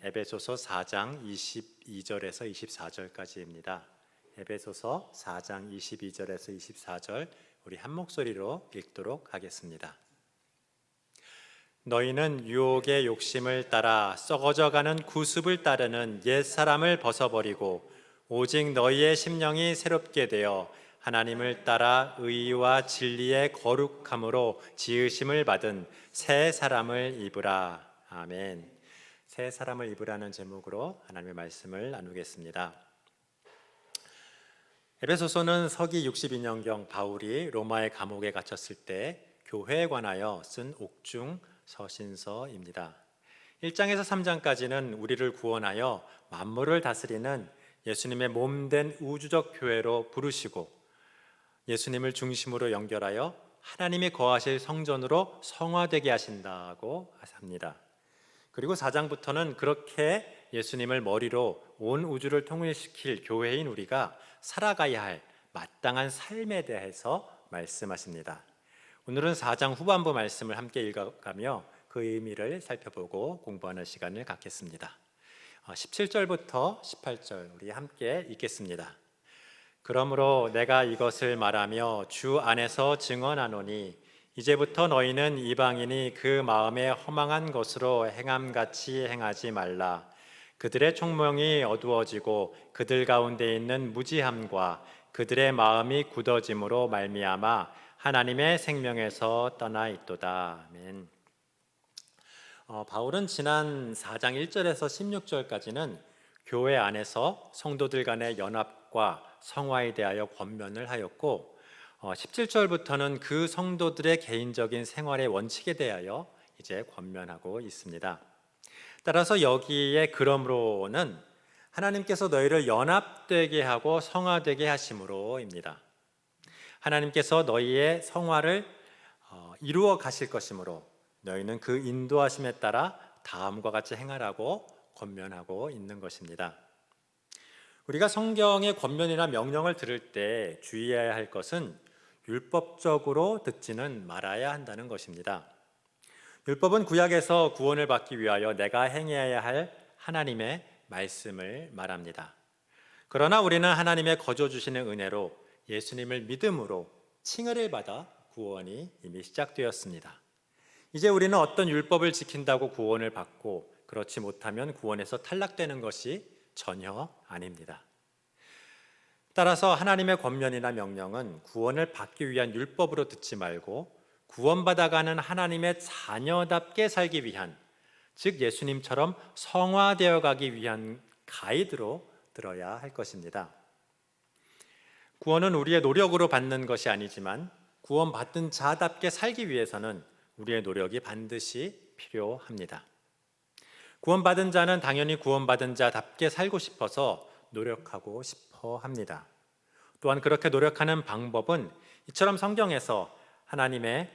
에베소서 4장 22절에서 24절까지입니다. 에베소서 4장 22절에서 24절 우리 한 목소리로 읽도록 하겠습니다. 너희는 유혹의 욕심을 따라 썩어져가는 구습을 따르는 옛사람을 벗어버리고 오직 너희의 심령이 새롭게 되어 하나님을 따라 의와 진리의 거룩함으로 지으심을 받은 새 사람을 입으라. 아멘. 새 사람을 입으라는 제목으로 하나님의 말씀을 나누겠습니다. 에베소서는 서기 62년경 바울이 로마의 감옥에 갇혔을 때 교회에 관하여 쓴 옥중 서신서입니다. 1장에서 3장까지는 우리를 구원하여 만물을 다스리는 예수님의 몸된 우주적 교회로 부르시고 예수님을 중심으로 연결하여 하나님이 거하실 성전으로 성화되게 하신다고 합니다. 그리고 4장부터는 그렇게 예수님을 머리로 온 우주를 통일시킬 교회인 우리가 살아가야 할 마땅한 삶에 대해서 말씀하십니다. 오늘은 4장 후반부 말씀을 함께 읽어가며 그 의미를 살펴보고 공부하는 시간을 갖겠습니다. 17절부터 18절 우리 함께 읽겠습니다. 그러므로 내가 이것을 말하며 주 안에서 증언하노니 이제부터 너희는 이방인이 그 마음에 허망한 것으로 행함같이 행하지 말라. 그들의 총명이 어두워지고 그들 가운데 있는 무지함과 그들의 마음이 굳어짐으로 말미암아 하나님의 생명에서 떠나 있도다. 아멘. 바울은 지난 4장 1절에서 16절까지는 교회 안에서 성도들 간의 연합과 성화에 대하여 권면을 하였고 17절부터는 그 성도들의 개인적인 생활의 원칙에 대하여 이제 권면하고 있습니다. 따라서 여기에 그러므로는 하나님께서 너희를 연합되게 하고 성화되게 하심으로입니다. 하나님께서 너희의 성화를 이루어 가실 것이므로 너희는 그 인도하심에 따라 다음과 같이 행하라고 권면하고 있는 것입니다. 우리가 성경의 권면이나 명령을 들을 때 주의해야 할 것은 율법적으로 듣지는 말아야 한다는 것입니다. 율법은 구약에서 구원을 받기 위하여 내가 행해야 할 하나님의 말씀을 말합니다. 그러나 우리는 하나님의 거저 주시는 은혜로 예수님을 믿음으로 칭의를 받아 구원이 이미 시작되었습니다. 이제 우리는 어떤 율법을 지킨다고 구원을 받고 그렇지 못하면 구원에서 탈락되는 것이 전혀 아닙니다. 따라서 하나님의 권면이나 명령은 구원을 받기 위한 율법으로 듣지 말고 구원받아가는 하나님의 자녀답게 살기 위한, 즉 예수님처럼 성화되어 가기 위한 가이드로 들어야 할 것입니다. 구원은 우리의 노력으로 받는 것이 아니지만 구원받은 자답게 살기 위해서는 우리의 노력이 반드시 필요합니다. 구원받은 자는 당연히 구원받은 자답게 살고 싶어서 노력하고 싶어 합니다. 또한 그렇게 노력하는 방법은 이처럼 성경에서 하나님의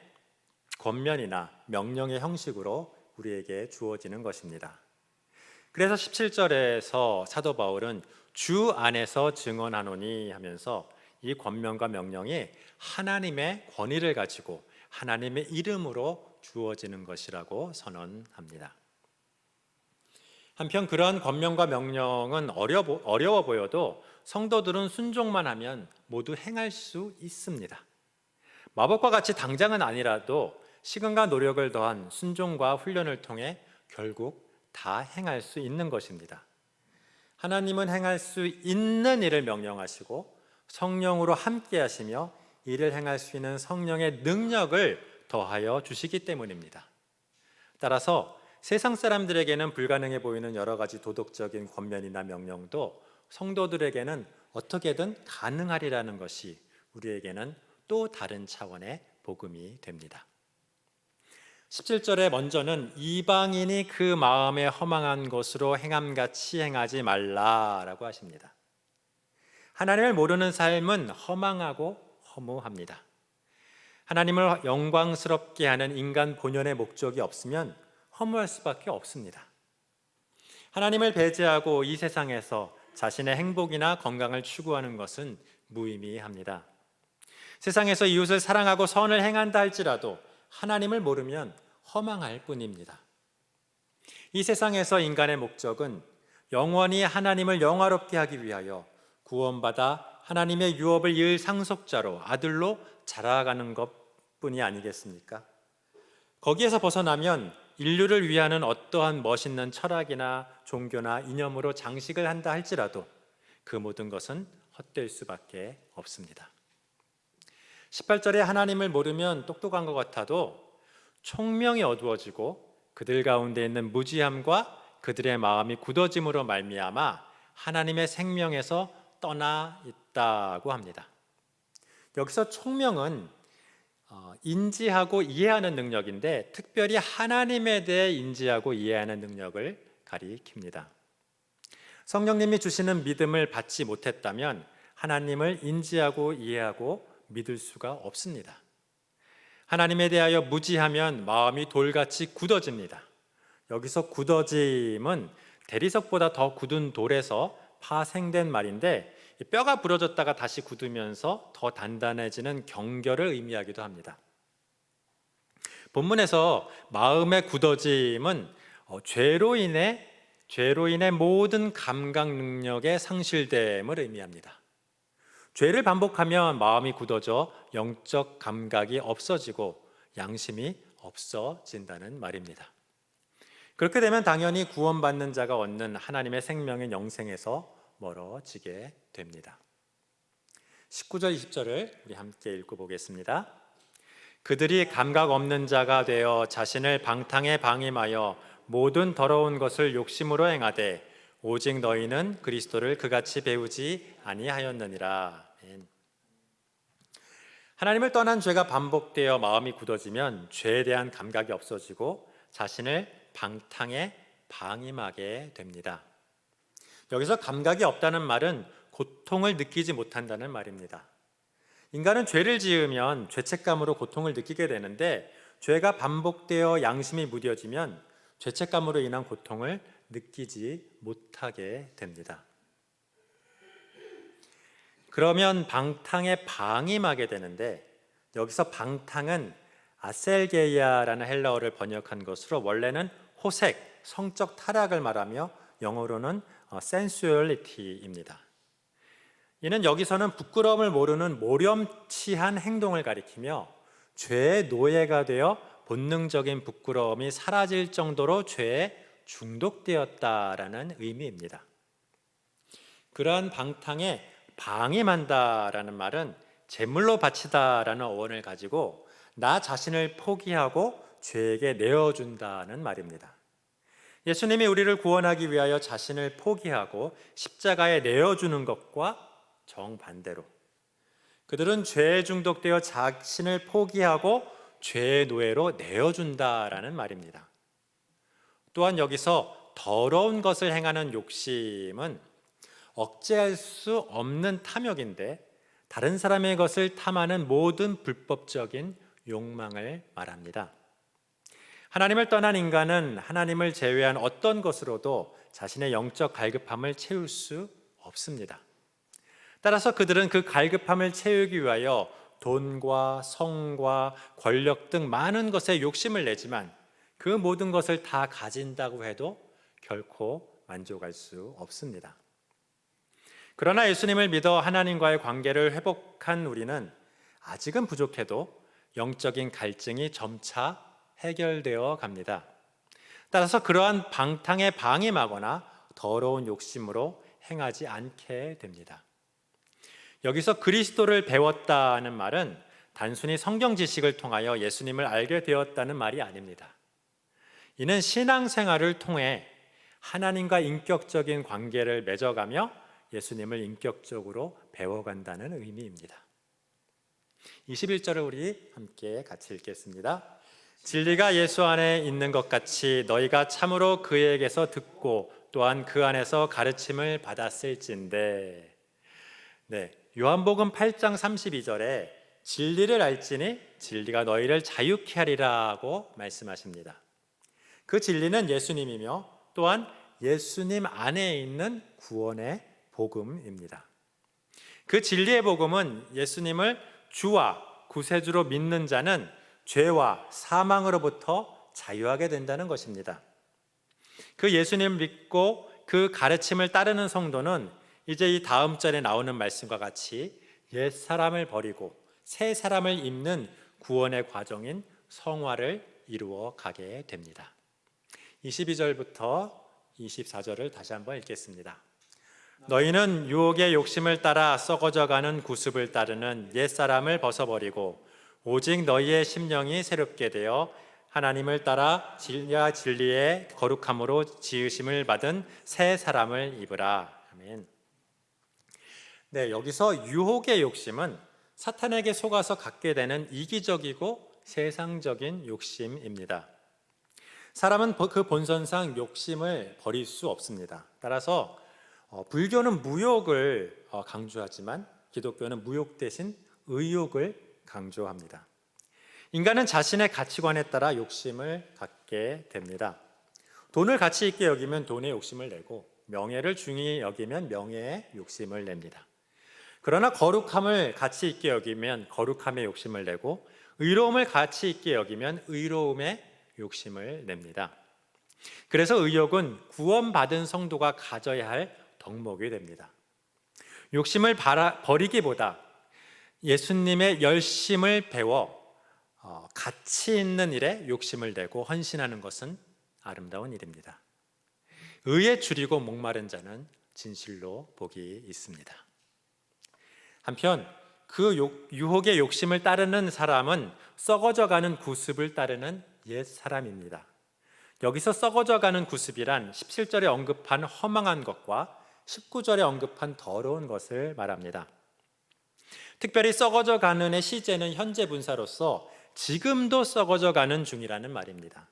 권면이나 명령의 형식으로 우리에게 주어지는 것입니다. 그래서 17절에서 사도 바울은 주 안에서 증언하노니 하면서 이 권면과 명령이 하나님의 권위를 가지고 하나님의 이름으로 주어지는 것이라고 선언합니다. 한편 그러한 권면과 명령은 어려워 보여도 성도들은 순종만 하면 모두 행할 수 있습니다. 마법과 같이 당장은 아니라도 시간과 노력을 더한 순종과 훈련을 통해 결국 다 행할 수 있는 것입니다. 하나님은 행할 수 있는 일을 명령하시고 성령으로 함께 하시며 이를 행할 수 있는 성령의 능력을 더하여 주시기 때문입니다. 따라서 세상 사람들에게는 불가능해 보이는 여러 가지 도덕적인 권면이나 명령도 성도들에게는 어떻게든 가능하리라는 것이 우리에게는 또 다른 차원의 복음이 됩니다. 17절에 먼저는 이방인이 그 마음에 허망한 것으로 행함같이 행하지 말라라고 하십니다. 하나님을 모르는 삶은 허망하고 허무합니다. 하나님을 영광스럽게 하는 인간 본연의 목적이 없으면 허무할 수밖에 없습니다. 하나님을 배제하고 이 세상에서 자신의 행복이나 건강을 추구하는 것은 무의미합니다. 세상에서 이웃을 사랑하고 선을 행한다 할지라도 하나님을 모르면 허망할 뿐입니다. 이 세상에서 인간의 목적은 영원히 하나님을 영화롭게 하기 위하여 구원받아 하나님의 유업을 이을 상속자로, 아들로 자라가는 것뿐이 아니겠습니까? 거기에서 벗어나면 인류를 위하는 어떠한 멋있는 철학이나 종교나 이념으로 장식을 한다 할지라도 그 모든 것은 헛될 수밖에 없습니다. 18절에 하나님을 모르면 똑똑한 것 같아도 총명이 어두워지고 그들 가운데 있는 무지함과 그들의 마음이 굳어짐으로 말미암아 하나님의 생명에서 떠나 있다고 합니다. 여기서 총명은 인지하고 이해하는 능력인데 특별히 하나님에 대해 인지하고 이해하는 능력을 가리킵니다. 성령님이 주시는 믿음을 받지 못했다면 하나님을 인지하고 이해하고 믿을 수가 없습니다. 하나님에 대하여 무지하면 마음이 돌같이 굳어집니다. 여기서 굳어짐은 대리석보다 더 굳은 돌에서 파생된 말인데 뼈가 부러졌다가 다시 굳으면서 더 단단해지는 경결을 의미하기도 합니다. 본문에서 마음의 굳어짐은 죄로 인해 모든 감각 능력의 상실됨을 의미합니다. 죄를 반복하면 마음이 굳어져 영적 감각이 없어지고 양심이 없어진다는 말입니다. 그렇게 되면 당연히 구원받는 자가 얻는 하나님의 생명의 영생에서 멀어지게 됩니다. 19절 20절을 우리 함께 읽어보겠습니다. 그들이 감각 없는 자가 되어 자신을 방탕에 방임하여 모든 더러운 것을 욕심으로 행하되 오직 너희는 그리스도를 그같이 배우지 아니하였느니라. 하나님을 떠난 죄가 반복되어 마음이 굳어지면 죄에 대한 감각이 없어지고 자신을 방탕에 방임하게 됩니다. 여기서 감각이 없다는 말은 고통을 느끼지 못한다는 말입니다. 인간은 죄를 지으면 죄책감으로 고통을 느끼게 되는데 죄가 반복되어 양심이 무뎌지면 죄책감으로 인한 고통을 느끼지 못하게 됩니다. 그러면 방탕에 방임하게 되는데 여기서 방탕은 아셀게이아라는 헬라어를 번역한 것으로 원래는 호색, 성적 타락을 말하며 영어로는 sensuality입니다. 이는 여기서는 부끄러움을 모르는 모렴치한 행동을 가리키며 죄의 노예가 되어 본능적인 부끄러움이 사라질 정도로 죄에 중독되었다라는 의미입니다. 그러한 방탕에 방임한다라는 말은 제물로 바치다라는 어원을 가지고 나 자신을 포기하고 죄에게 내어준다는 말입니다. 예수님이 우리를 구원하기 위하여 자신을 포기하고 십자가에 내어주는 것과 정반대로 그들은 죄에 중독되어 자신을 포기하고 죄의 노예로 내어준다라는 말입니다. 또한 여기서 더러운 것을 행하는 욕심은 억제할 수 없는 탐욕인데 다른 사람의 것을 탐하는 모든 불법적인 욕망을 말합니다. 하나님을 떠난 인간은 하나님을 제외한 어떤 것으로도 자신의 영적 갈급함을 채울 수 없습니다. 따라서 그들은 그 갈급함을 채우기 위하여 돈과 성과 권력 등 많은 것에 욕심을 내지만 그 모든 것을 다 가진다고 해도 결코 만족할 수 없습니다. 그러나 예수님을 믿어 하나님과의 관계를 회복한 우리는 아직은 부족해도 영적인 갈증이 점차 해결되어 갑니다. 따라서 그러한 방탕에 방임하거나 더러운 욕심으로 행하지 않게 됩니다. 여기서 그리스도를 배웠다는 말은 단순히 성경 지식을 통하여 예수님을 알게 되었다는 말이 아닙니다. 이는 신앙생활을 통해 하나님과 인격적인 관계를 맺어가며 예수님을 인격적으로 배워간다는 의미입니다. 21절을 우리 함께 같이 읽겠습니다. 진리가 예수 안에 있는 것 같이 너희가 참으로 그에게서 듣고 또한 그 안에서 가르침을 받았을진데. 요한복음 8장 32절에 진리를 알지니 진리가 너희를 자유케 하리라고 말씀하십니다. 그 진리는 예수님이며 또한 예수님 안에 있는 구원의 복음입니다. 그 진리의 복음은 예수님을 주와 구세주로 믿는 자는 죄와 사망으로부터 자유하게 된다는 것입니다. 그 예수님을 믿고 그 가르침을 따르는 성도는 이제 이 다음 절에 나오는 말씀과 같이 옛 사람을 버리고 새 사람을 입는 구원의 과정인 성화를 이루어 가게 됩니다. 22절부터 24절을 다시 한번 읽겠습니다. 너희는 유혹의 욕심을 따라 썩어져가는 구습을 따르는 옛사람을 벗어버리고 오직 너희의 심령이 새롭게 되어 하나님을 따라 진리와 진리의 거룩함으로 지으심을 받은 새 사람을 입으라. 아멘. 네, 여기서 유혹의 욕심은 사탄에게 속아서 갖게 되는 이기적이고 세상적인 욕심입니다. 사람은 그 본선상 욕심을 버릴 수 없습니다. 따라서 불교는 무욕을 강조하지만 기독교는 무욕 대신 의욕을 강조합니다. 인간은 자신의 가치관에 따라 욕심을 갖게 됩니다. 돈을 가치 있게 여기면 돈의 욕심을 내고 명예를 중히 여기면 명예의 욕심을 냅니다. 그러나 거룩함을 가치 있게 여기면 거룩함의 욕심을 내고 의로움을 가치 있게 여기면 의로움의 욕심을 냅니다. 그래서 의욕은 구원받은 성도가 가져야 할 덕목이 됩니다. 욕심을 버리기보다 예수님의 열심을 배워 가치 있는 일에 욕심을 내고 헌신하는 것은 아름다운 일입니다. 의에 줄이고 목마른 자는 진실로 복이 있습니다. 한편 그 유혹의 욕심을 따르는 사람은 썩어져가는 구습을 따르는 옛 사람입니다. 여기서 썩어져가는 구습이란 17절에 언급한 허망한 것과 19절에 언급한 더러운 것을 말합니다. 특별히 썩어져가는의 시제는 현재 분사로서 지금도 썩어져가는 중이라는 말입니다.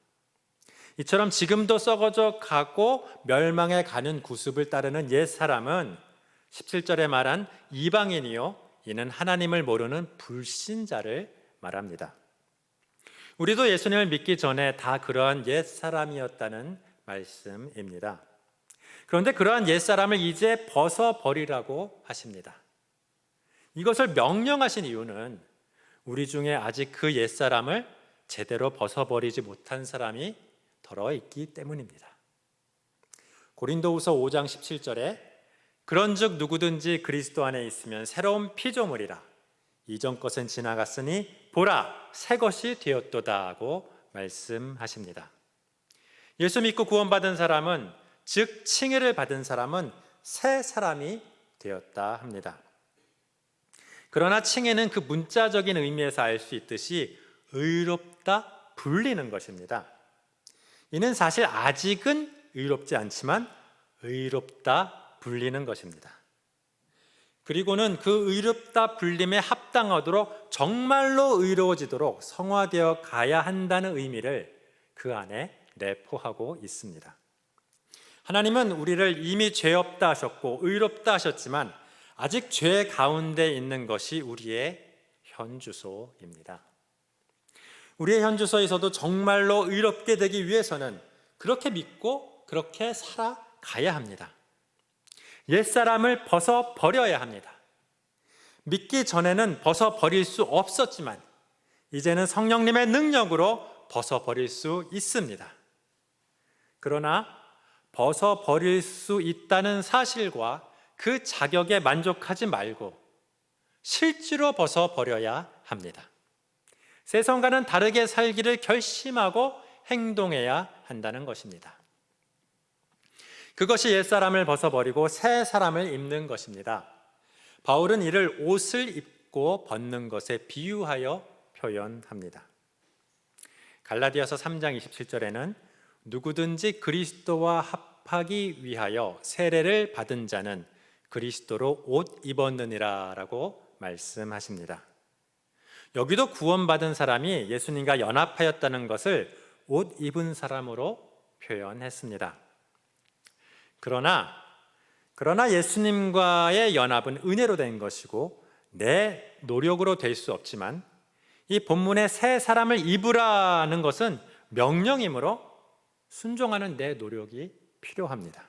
이처럼 지금도 썩어져 가고 멸망해 가는 구습을 따르는 옛 사람은 17절에 말한 이방인이요 이는 하나님을 모르는 불신자를 말합니다. 우리도 예수님을 믿기 전에 다 그러한 옛 사람이었다는 말씀입니다. 그런데 그러한 옛 사람을 이제 벗어버리라고 하십니다. 이것을 명령하신 이유는 우리 중에 아직 그 옛 사람을 제대로 벗어버리지 못한 사람이 더러 있기 때문입니다. 고린도후서 5장 17절에 그런즉 누구든지 그리스도 안에 있으면 새로운 피조물이라 이전 것은 지나갔으니 보라 새 것이 되었도다 하고 말씀하십니다. 예수 믿고 구원받은 사람은 즉 칭의를 받은 사람은 새 사람이 되었다 합니다. 그러나 칭의는 그 문자적인 의미에서 알 수 있듯이 의롭다 불리는 것입니다. 이는 사실 아직은 의롭지 않지만 의롭다 불리는 것입니다. 그리고는 그 의롭다 불림에 합당하도록 정말로 의로워지도록 성화되어 가야 한다는 의미를 그 안에 내포하고 있습니다. 하나님은 우리를 이미 죄 없다 하셨고 의롭다 하셨지만 아직 죄 가운데 있는 것이 우리의 현주소입니다. 우리의 현주소에서도 정말로 의롭게 되기 위해서는 그렇게 믿고 그렇게 살아가야 합니다. 옛사람을 벗어버려야 합니다. 믿기 전에는 벗어버릴 수 없었지만 이제는 성령님의 능력으로 벗어버릴 수 있습니다. 그러나 벗어버릴 수 있다는 사실과 그 자격에 만족하지 말고 실제로 벗어버려야 합니다. 세상과는 다르게 살기를 결심하고 행동해야 한다는 것입니다. 그것이 옛사람을 벗어버리고 새 사람을 입는 것입니다. 바울은 이를 옷을 입고 벗는 것에 비유하여 표현합니다. 갈라디아서 3장 27절에는 누구든지 그리스도와 합하기 위하여 세례를 받은 자는 그리스도로 옷 입었느니라 라고 말씀하십니다. 여기도 구원받은 사람이 예수님과 연합하였다는 것을 옷 입은 사람으로 표현했습니다. 그러나 예수님과의 연합은 은혜로 된 것이고 내 노력으로 될 수 없지만 이 본문의 새 사람을 입으라는 것은 명령이므로 순종하는 내 노력이 필요합니다.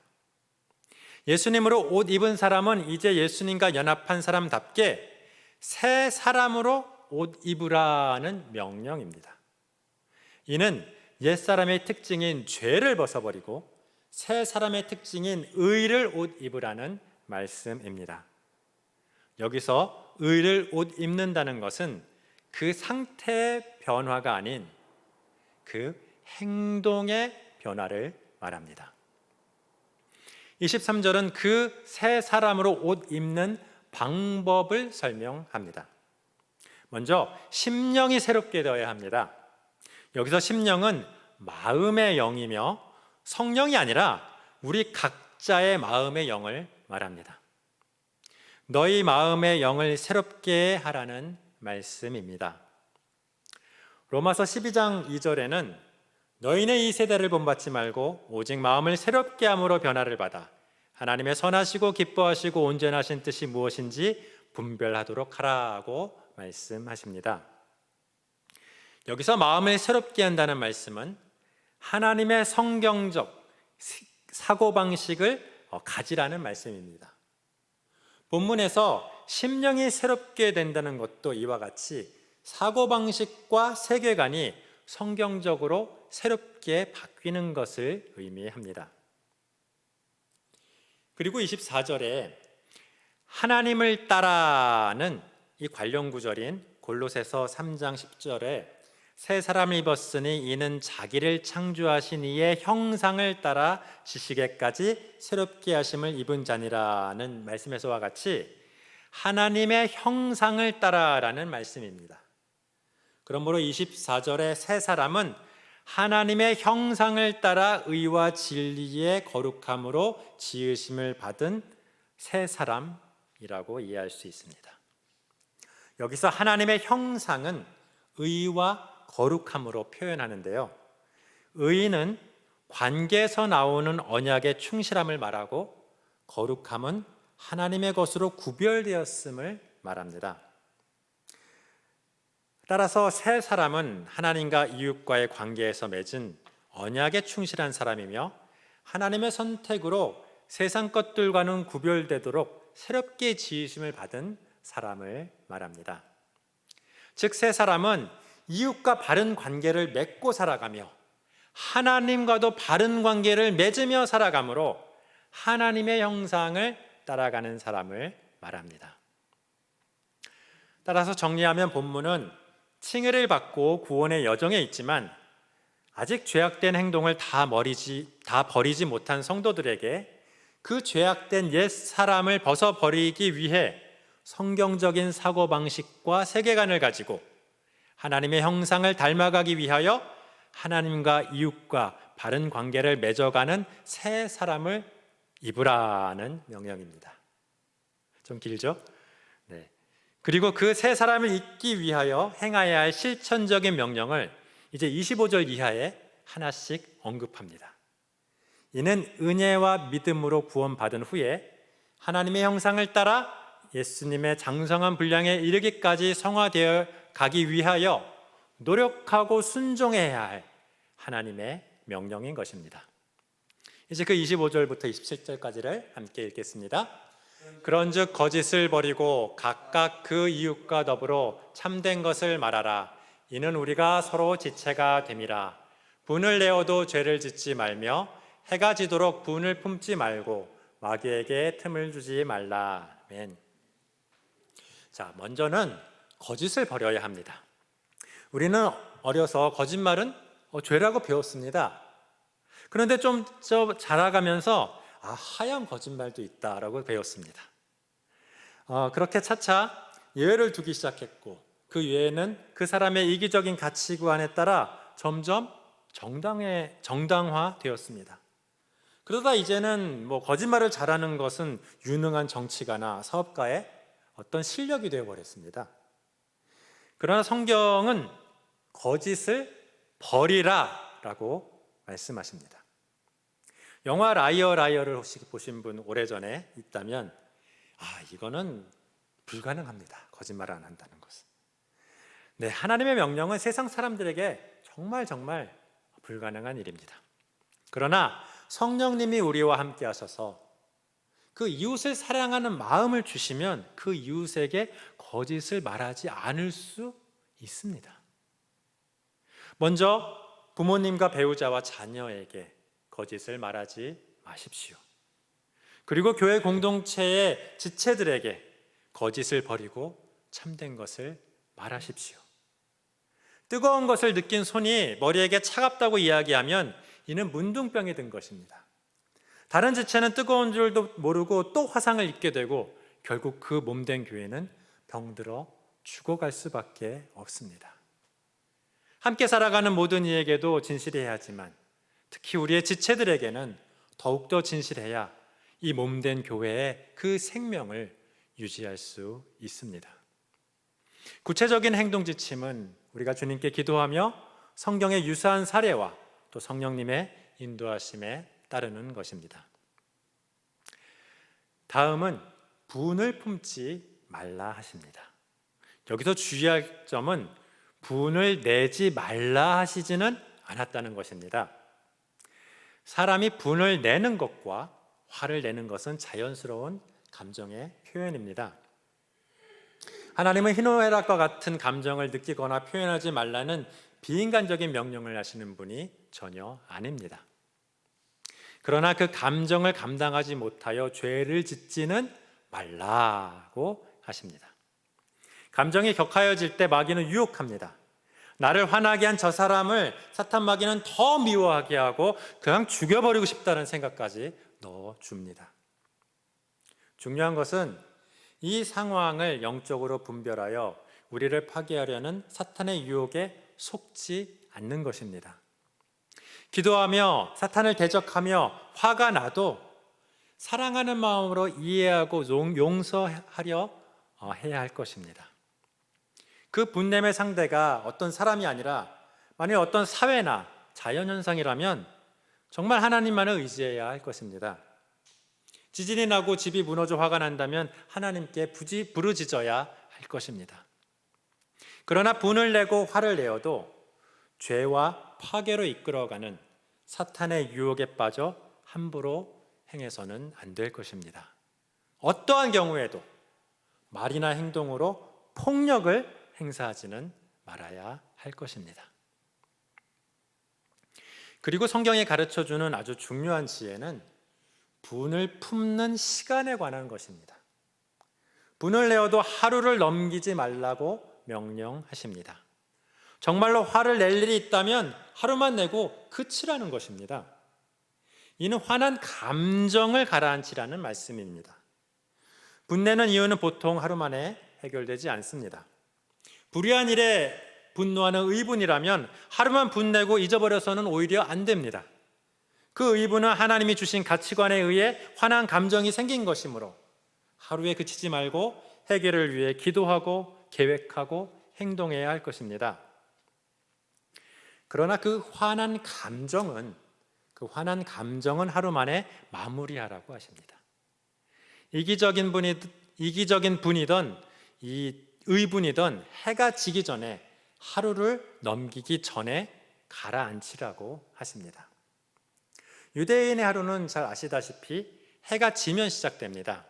예수님으로 옷 입은 사람은 이제 예수님과 연합한 사람답게 새 사람으로 옷 입으라는 명령입니다. 이는 옛사람의 특징인 죄를 벗어버리고 새 사람의 특징인 의를 옷 입으라는 말씀입니다. 여기서 의를 옷 입는다는 것은 그 상태의 변화가 아닌 그 행동의 변화를 말합니다. 23절은 그 새 사람으로 옷 입는 방법을 설명합니다. 먼저 심령이 새롭게 되어야 합니다. 여기서 심령은 마음의 영이며 성령이 아니라 우리 각자의 마음의 영을 말합니다. 너희 마음의 영을 새롭게 하라는 말씀입니다. 로마서 12장 2절에는 너희는 이 세대를 본받지 말고 오직 마음을 새롭게 함으로 변화를 받아 하나님의 선하시고 기뻐하시고 온전하신 뜻이 무엇인지 분별하도록 하라고 말씀하십니다. 여기서 마음을 새롭게 한다는 말씀은 하나님의 성경적 사고방식을 가지라는 말씀입니다. 본문에서 심령이 새롭게 된다는 것도 이와 같이 사고방식과 세계관이 성경적으로 새롭게 바뀌는 것을 의미합니다. 그리고 24절에 하나님을 따라는 이 관련 구절인 골로새서 3장 10절에 새 사람을 입었으니 이는 자기를 창조하신 이의 형상을 따라 지식에까지 새롭게 하심을 입은 자니라는 말씀에서와 같이 하나님의 형상을 따라라는 말씀입니다. 그러므로 24절의 새 사람은 하나님의 형상을 따라 의와 진리의 거룩함으로 지으심을 받은 새 사람이라고 이해할 수 있습니다. 여기서 하나님의 형상은 의와 거룩함으로 표현하는데요. 의는 관계에서 나오는 언약의 충실함을 말하고 거룩함은 하나님의 것으로 구별되었음을 말합니다. 따라서 새 사람은 하나님과 이웃과의 관계에서 맺은 언약에 충실한 사람이며 하나님의 선택으로 세상 것들과는 구별되도록 새롭게 지으심을 받은 사람을 말합니다. 즉 새 사람은 이웃과 바른 관계를 맺고 살아가며 하나님과도 바른 관계를 맺으며 살아가므로 하나님의 형상을 따라가는 사람을 말합니다. 따라서 정리하면 본문은 칭의를 받고 구원의 여정에 있지만 아직 죄악된 행동을 다 버리지 못한 성도들에게 그 죄악된 옛 사람을 벗어버리기 위해 성경적인 사고방식과 세계관을 가지고 하나님의 형상을 닮아가기 위하여 하나님과 이웃과 바른 관계를 맺어가는 새 사람을 입으라는 명령입니다. 좀 길죠? 네. 그리고 그 새 사람을 입기 위하여 행해야 할 실천적인 명령을 이제 25절 이하에 하나씩 언급합니다. 이는 은혜와 믿음으로 구원받은 후에 하나님의 형상을 따라 예수님의 장성한 분량에 이르기까지 성화되어 가기 위하여 노력하고 순종해야 할 하나님의 명령인 것입니다. 이제 그 25절부터 27절까지를 함께 읽겠습니다. 그런즉 거짓을 버리고 각각 그 이웃과 더불어 참된 것을 말하라. 이는 우리가 서로 지체가 됨이라. 분을 내어도 죄를 짓지 말며 해가 지도록 분을 품지 말고 마귀에게 틈을 주지 말라. 아멘. 자, 먼저는 거짓을 버려야 합니다. 우리는 어려서 거짓말은 죄라고 배웠습니다. 그런데 좀 자라가면서 하얀 거짓말도 있다라고 배웠습니다. 그렇게 차차 예외를 두기 시작했고 그 예외는 그 사람의 이기적인 가치관에 따라 점점 정당화되었습니다. 그러다 이제는 거짓말을 잘하는 것은 유능한 정치가나 사업가의 어떤 실력이 되어버렸습니다. 그러나 성경은 거짓을 버리라라고 말씀하십니다. 영화 라이어를 혹시 보신 분 오래전에 있다면 이거는 불가능합니다. 거짓말 안 한다는 것은. 네, 하나님의 명령은 세상 사람들에게 정말 불가능한 일입니다. 그러나 성령님이 우리와 함께 하셔서 그 이웃을 사랑하는 마음을 주시면 그 이웃에게 거짓을 말하지 않을 수 있습니다. 먼저 부모님과 배우자와 자녀에게 거짓을 말하지 마십시오. 그리고 교회 공동체의 지체들에게 거짓을 버리고 참된 것을 말하십시오. 뜨거운 것을 느낀 손이 머리에게 차갑다고 이야기하면 이는 문둥병이 든 것입니다. 다른 지체는 뜨거운 줄도 모르고 또 화상을 입게 되고 결국 그 몸된 교회는 병들어 죽어갈 수밖에 없습니다. 함께 살아가는 모든 이에게도 진실해야 하지만 특히 우리의 지체들에게는 더욱더 진실해야 이 몸된 교회의 그 생명을 유지할 수 있습니다. 구체적인 행동 지침은 우리가 주님께 기도하며 성경의 유사한 사례와 또 성령님의 인도하심에 따르는 것입니다. 다음은 분을 품지 말라 하십니다. 여기서 주의할 점은 분을 내지 말라 하시지는 않았다는 것입니다. 사람이 분을 내는 것과 화를 내는 것은 자연스러운 감정의 표현입니다. 하나님은 희노애락과 같은 감정을 느끼거나 표현하지 말라는 비인간적인 명령을 하시는 분이 전혀 아닙니다. 그러나 그 감정을 감당하지 못하여 죄를 짓지는 말라고 하십니다. 감정이 격하여질 때 마귀는 유혹합니다. 나를 화나게 한 저 사람을 사탄 마귀는 더 미워하게 하고 그냥 죽여버리고 싶다는 생각까지 넣어줍니다. 중요한 것은 이 상황을 영적으로 분별하여 우리를 파괴하려는 사탄의 유혹에 속지 않는 것입니다. 기도하며 사탄을 대적하며 화가 나도 사랑하는 마음으로 이해하고 용서하려 해야 할 것입니다. 그 분냄의 상대가 어떤 사람이 아니라 만약 어떤 사회나 자연현상이라면 정말 하나님만을 의지해야 할 것입니다. 지진이 나고 집이 무너져 화가 난다면 하나님께 부르짖어야 할 것입니다. 그러나 분을 내고 화를 내어도 죄와 파괴로 이끌어가는 사탄의 유혹에 빠져 함부로 행해서는 안 될 것입니다. 어떠한 경우에도 말이나 행동으로 폭력을 행사하지는 말아야 할 것입니다. 그리고 성경이 가르쳐주는 아주 중요한 지혜는 분을 품는 시간에 관한 것입니다. 분을 내어도 하루를 넘기지 말라고 명령하십니다. 정말로 화를 낼 일이 있다면 하루만 내고 그치라는 것입니다. 이는 화난 감정을 가라앉히라는 말씀입니다. 분내는 이유는 보통 하루 만에 해결되지 않습니다. 불의한 일에 분노하는 의분이라면 하루만 분내고 잊어버려서는 오히려 안 됩니다. 그 의분은 하나님이 주신 가치관에 의해 화난 감정이 생긴 것이므로 하루에 그치지 말고 해결을 위해 기도하고 계획하고 행동해야 할 것입니다. 그러나 그 화난 감정은 하루 만에 마무리하라고 하십니다. 이기적인 분이든 이 의분이든 해가 지기 전에 하루를 넘기기 전에 가라앉히라고 하십니다. 유대인의 하루는 잘 아시다시피 해가 지면 시작됩니다.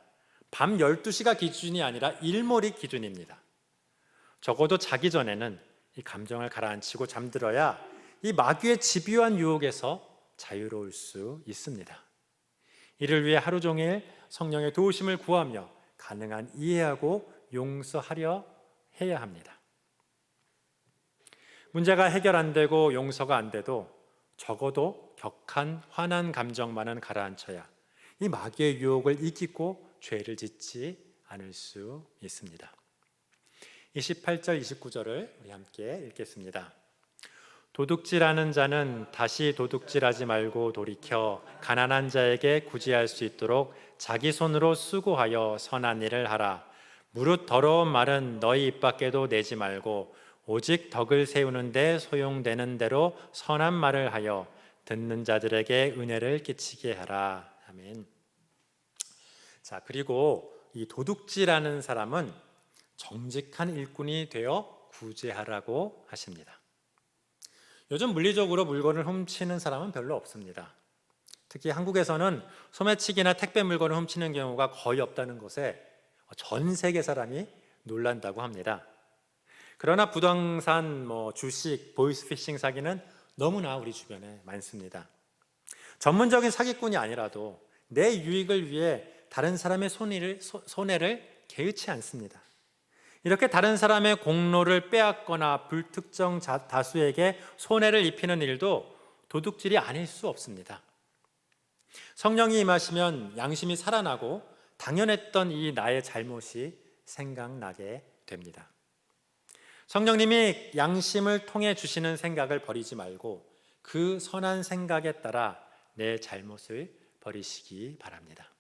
밤 12시가 기준이 아니라 일몰이 기준입니다. 적어도 자기 전에는 이 감정을 가라앉히고 잠들어야 이 마귀의 집요한 유혹에서 자유로울 수 있습니다. 이를 위해 하루 종일 성령의 도우심을 구하며 가능한 이해하고 용서하려 해야 합니다. 문제가 해결 안 되고 용서가 안 돼도 적어도 격한 화난 감정만은 가라앉혀야 이 마귀의 유혹을 이기고 죄를 짓지 않을 수 있습니다. 28절 29절을 우리 함께 읽겠습니다. 도둑질하는 자는 다시 도둑질하지 말고 돌이켜 가난한 자에게 구제할 수 있도록 자기 손으로 수고하여 선한 일을 하라. 무릇 더러운 말은 너희 입 밖에도 내지 말고 오직 덕을 세우는 데 소용되는 대로 선한 말을 하여 듣는 자들에게 은혜를 끼치게 하라. 아멘. 자, 그리고 이 도둑질하는 사람은 정직한 일꾼이 되어 구제하라고 하십니다. 요즘 물리적으로 물건을 훔치는 사람은 별로 없습니다. 특히 한국에서는 소매치기나 택배 물건을 훔치는 경우가 거의 없다는 것에 전 세계 사람이 놀란다고 합니다. 그러나 부동산, 주식, 보이스피싱 사기는 너무나 우리 주변에 많습니다. 전문적인 사기꾼이 아니라도 내 유익을 위해 다른 사람의 손해를 개의치 않습니다. 이렇게 다른 사람의 공로를 빼앗거나 불특정 다수에게 손해를 입히는 일도 도둑질이 아닐 수 없습니다. 성령이 임하시면 양심이 살아나고 당연했던 이 나의 잘못이 생각나게 됩니다. 성령님이 양심을 통해 주시는 생각을 버리지 말고 그 선한 생각에 따라 내 잘못을 버리시기 바랍니다.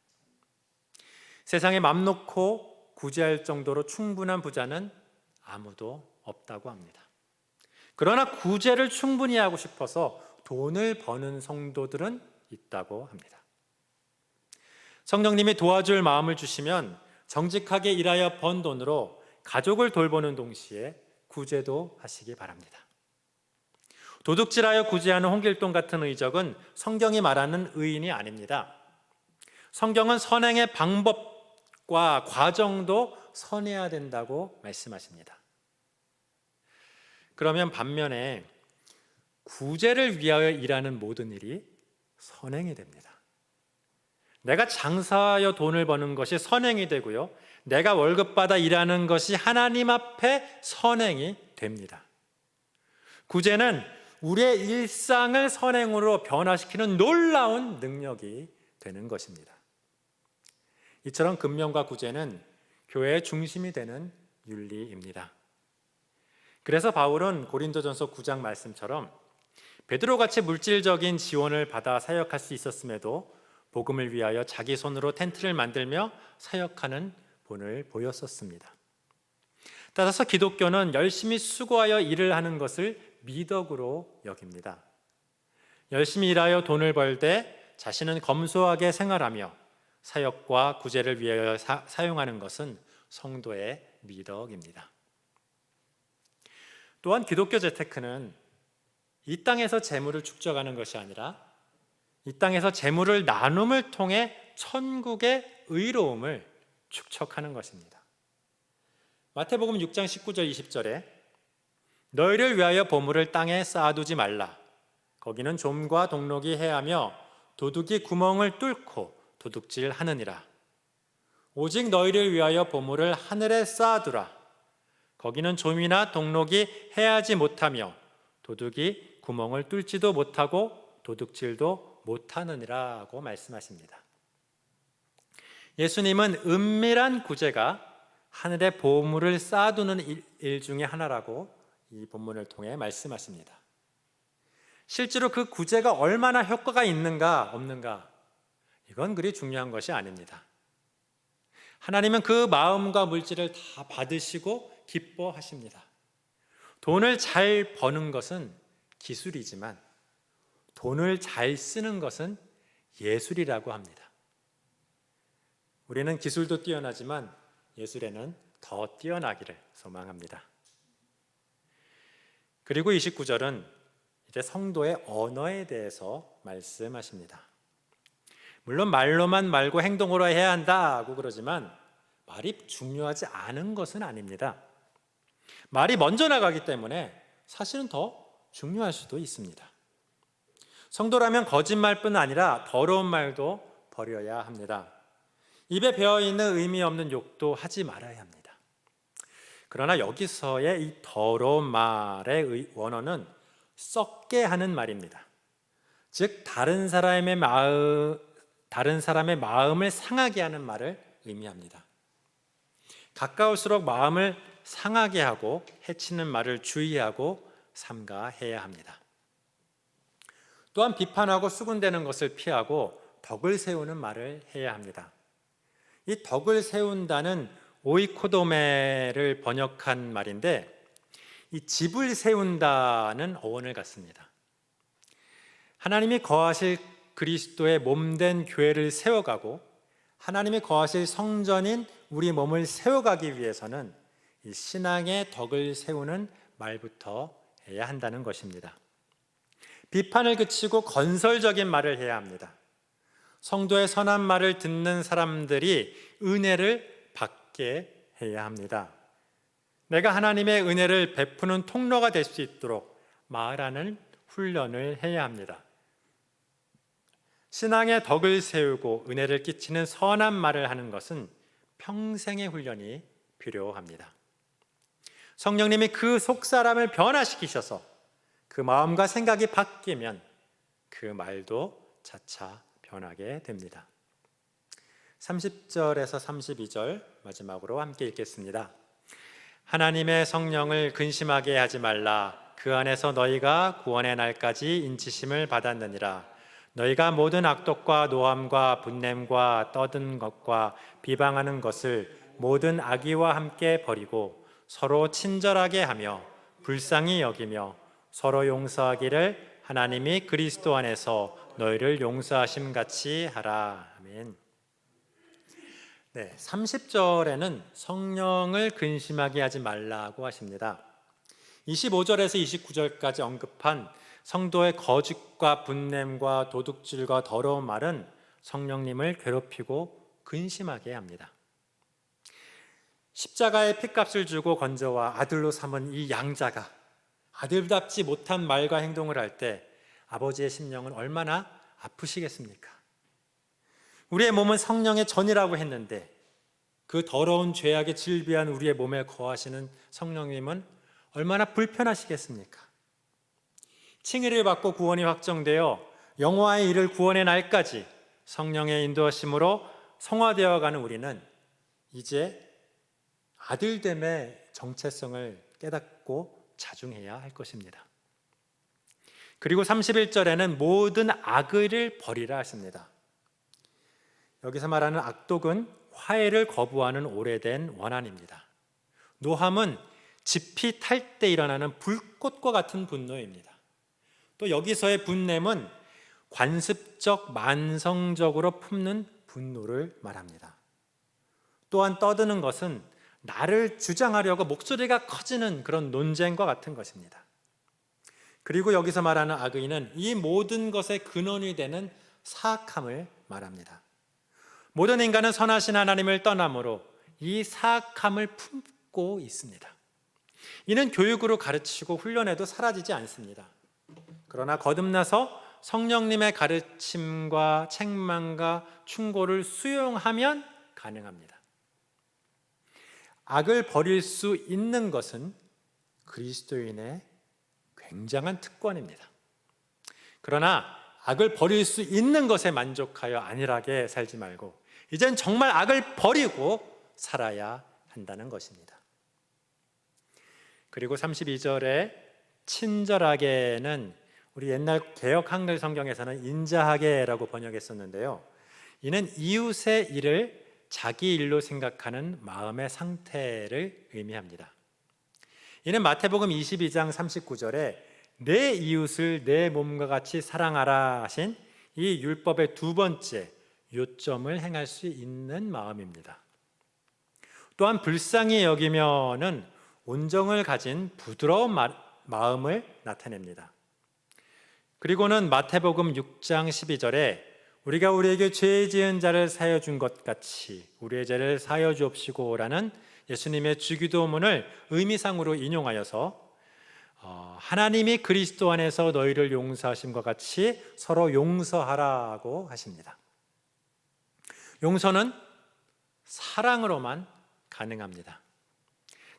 세상에 맘 놓고 구제할 정도로 충분한 부자는 아무도 없다고 합니다. 그러나 구제를 충분히 하고 싶어서 돈을 버는 성도들은 있다고 합니다. 성령님이 도와줄 마음을 주시면 정직하게 일하여 번 돈으로 가족을 돌보는 동시에 구제도 하시기 바랍니다. 도둑질하여 구제하는 홍길동 같은 의적은 성경이 말하는 의인이 아닙니다. 성경은 선행의 방법과 과정도 선해야 된다고 말씀하십니다. 그러면 반면에 구제를 위하여 일하는 모든 일이 선행이 됩니다. 내가 장사하여 돈을 버는 것이 선행이 되고요, 내가 월급 받아 일하는 것이 하나님 앞에 선행이 됩니다. 구제는 우리의 일상을 선행으로 변화시키는 놀라운 능력이 되는 것입니다. 이처럼 금명과 구제는 교회의 중심이 되는 윤리입니다. 그래서 바울은 고린도전서 9장 말씀처럼 베드로같이 물질적인 지원을 받아 사역할 수 있었음에도 복음을 위하여 자기 손으로 텐트를 만들며 사역하는 본을 보였었습니다. 따라서 기독교는 열심히 수고하여 일을 하는 것을 미덕으로 여깁니다. 열심히 일하여 돈을 벌 때 자신은 검소하게 생활하며 사역과 구제를 위하여 사용하는 것은 성도의 미덕입니다. 또한 기독교 재테크는 이 땅에서 재물을 축적하는 것이 아니라 이 땅에서 재물을 나눔을 통해 천국의 의로움을 축적하는 것입니다. 마태복음 6장 19절 20절에 너희를 위하여 보물을 땅에 쌓아두지 말라. 거기는 좀과 동록이 해하며 도둑이 구멍을 뚫고 도둑질하느니라. 오직 너희를 위하여 보물을 하늘에 쌓아두라. 거기는 좀이나 동록이 해하지 못하며 도둑이 구멍을 뚫지도 못하고 도둑질도 못하느니라고 말씀하십니다. 예수님은 은밀한 구제가 하늘에 보물을 쌓아두는 일 중에 하나라고 이 본문을 통해 말씀하십니다. 실제로 그 구제가 얼마나 효과가 있는가 없는가, 이건 그리 중요한 것이 아닙니다. 하나님은 그 마음과 물질을 다 받으시고 기뻐하십니다. 돈을 잘 버는 것은 기술이지만 돈을 잘 쓰는 것은 예술이라고 합니다. 우리는 기술도 뛰어나지만 예술에는 더 뛰어나기를 소망합니다. 그리고 29절은 이제 성도의 언어에 대해서 말씀하십니다. 물론 말로만 말고 행동으로 해야 한다고 그러지만 말이 중요하지 않은 것은 아닙니다. 말이 먼저 나가기 때문에 사실은 더 중요할 수도 있습니다. 성도라면 거짓말뿐 아니라 더러운 말도 버려야 합니다. 입에 배어있는 의미 없는 욕도 하지 말아야 합니다. 그러나 여기서의 이 더러운 말의 원어는 썩게 하는 말입니다. 즉 다른 사람의 마음을 상하게 하는 말을 의미합니다. 가까울수록 마음을 상하게 하고 해치는 말을 주의하고 삼가해야 합니다. 또한 비판하고 수군대는 것을 피하고 덕을 세우는 말을 해야 합니다. 이 덕을 세운다는 오이코도메를 번역한 말인데 이 집을 세운다는 어원을 갖습니다. 하나님이 거하실 그리스도의 몸된 교회를 세워가고 하나님이 거하실 성전인 우리 몸을 세워가기 위해서는 이 신앙의 덕을 세우는 말부터 해야 한다는 것입니다. 비판을 그치고 건설적인 말을 해야 합니다. 성도의 선한 말을 듣는 사람들이 은혜를 받게 해야 합니다. 내가 하나님의 은혜를 베푸는 통로가 될 수 있도록 말하는 훈련을 해야 합니다. 신앙의 덕을 세우고 은혜를 끼치는 선한 말을 하는 것은 평생의 훈련이 필요합니다. 성령님이 그 속사람을 변화시키셔서 그 마음과 생각이 바뀌면 그 말도 차차 변하게 됩니다. 30절에서 32절 마지막으로 함께 읽겠습니다. 하나님의 성령을 근심하게 하지 말라. 그 안에서 너희가 구원의 날까지 인치심을 받았느니라. 너희가 모든 악독과 노함과 분냄과 떠든 것과 비방하는 것을 모든 악의와 함께 버리고 서로 친절하게 하며 불쌍히 여기며 서로 용서하기를 하나님이 그리스도 안에서 너희를 용서하심 같이 하라. 아멘. 30절에는 성령을 근심하게 하지 말라고 하십니다. 25절에서 29절까지 언급한 성도의 거짓과 분냄과 도둑질과 더러운 말은 성령님을 괴롭히고 근심하게 합니다. 십자가의 핏값을 주고 건져와 아들로 삼은 이 양자가 아들답지 못한 말과 행동을 할 때 아버지의 심령은 얼마나 아프시겠습니까? 우리의 몸은 성령의 전이라고 했는데 그 더러운 죄악에 질비한 우리의 몸에 거하시는 성령님은 얼마나 불편하시겠습니까? 칭의를 받고 구원이 확정되어 영화에 이를 구원의 날까지 성령의 인도하심으로 성화되어가는 우리는 이제 아들됨의 정체성을 깨닫고 자중해야 할 것입니다. 그리고 31절에는 모든 악의를 버리라 하십니다. 여기서 말하는 악독은 화해를 거부하는 오래된 원한입니다. 노함은 지피 탈 때 일어나는 불꽃과 같은 분노입니다. 또 여기서의 분냄은 관습적 만성적으로 품는 분노를 말합니다. 또한 떠드는 것은 나를 주장하려고 목소리가 커지는 그런 논쟁과 같은 것입니다. 그리고 여기서 말하는 악의는 이 모든 것의 근원이 되는 사악함을 말합니다. 모든 인간은 선하신 하나님을 떠나므로 이 사악함을 품고 있습니다. 이는 교육으로 가르치고 훈련해도 사라지지 않습니다. 그러나 거듭나서 성령님의 가르침과 책망과 충고를 수용하면 가능합니다. 악을 버릴 수 있는 것은 그리스도인의 굉장한 특권입니다. 그러나 악을 버릴 수 있는 것에 만족하여 안일하게 살지 말고 이젠 정말 악을 버리고 살아야 한다는 것입니다. 그리고 32절에 친절하게는 우리 옛날 개역 한글 성경에서는 인자하게라고 번역했었는데요. 이는 이웃의 일을 자기 일로 생각하는 마음의 상태를 의미합니다. 이는 마태복음 22장 39절에 내 이웃을 내 몸과 같이 사랑하라 하신 이 율법의 두 번째 요점을 행할 수 있는 마음입니다. 또한 불쌍히 여기면은 온정을 가진 부드러운 마음을 나타냅니다. 그리고는 마태복음 6장 12절에 우리가 우리에게 죄 지은 자를 사여 준 것 같이 우리의 죄를 사여 주옵시고라는 예수님의 주기도문을 의미상으로 인용하여서 하나님이 그리스도 안에서 너희를 용서하심과 같이 서로 용서하라고 하십니다. 용서는 사랑으로만 가능합니다.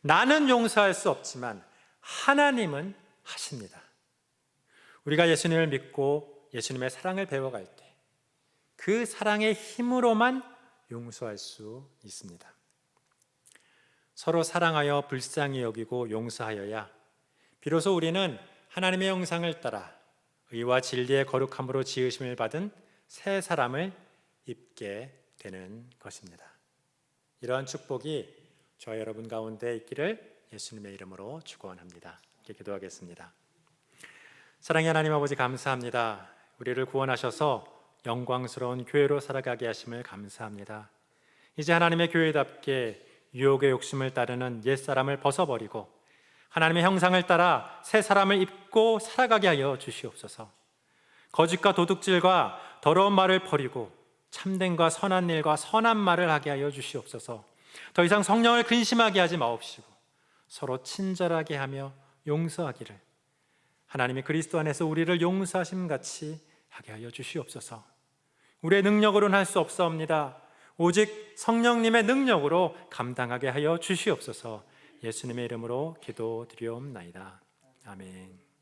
나는 용서할 수 없지만 하나님은 하십니다. 우리가 예수님을 믿고 예수님의 사랑을 배워갈 때 그 사랑의 힘으로만 용서할 수 있습니다. 서로 사랑하여 불쌍히 여기고 용서하여야 비로소 우리는 하나님의 형상을 따라 의와 진리의 거룩함으로 지으심을 받은 새 사람을 입게 되는 것입니다. 이러한 축복이 저와 여러분 가운데 있기를 예수님의 이름으로 축원합니다. 이렇게 기도하겠습니다. 사랑의 하나님 아버지 감사합니다. 우리를 구원하셔서 영광스러운 교회로 살아가게 하심을 감사합니다. 이제 하나님의 교회답게 유혹의 욕심을 따르는 옛사람을 벗어버리고 하나님의 형상을 따라 새 사람을 입고 살아가게 하여 주시옵소서. 거짓과 도둑질과 더러운 말을 버리고 참됨과 선한 일과 선한 말을 하게 하여 주시옵소서. 더 이상 성령을 근심하게 하지 마옵시고 서로 친절하게 하며 용서하기를 하나님이 그리스도 안에서 우리를 용서하심 같이 하게 하여 주시옵소서. 우리의 능력으로는 할 수 없사옵니다. 오직 성령님의 능력으로 감당하게 하여 주시옵소서. 예수님의 이름으로 기도드리옵나이다. 아멘.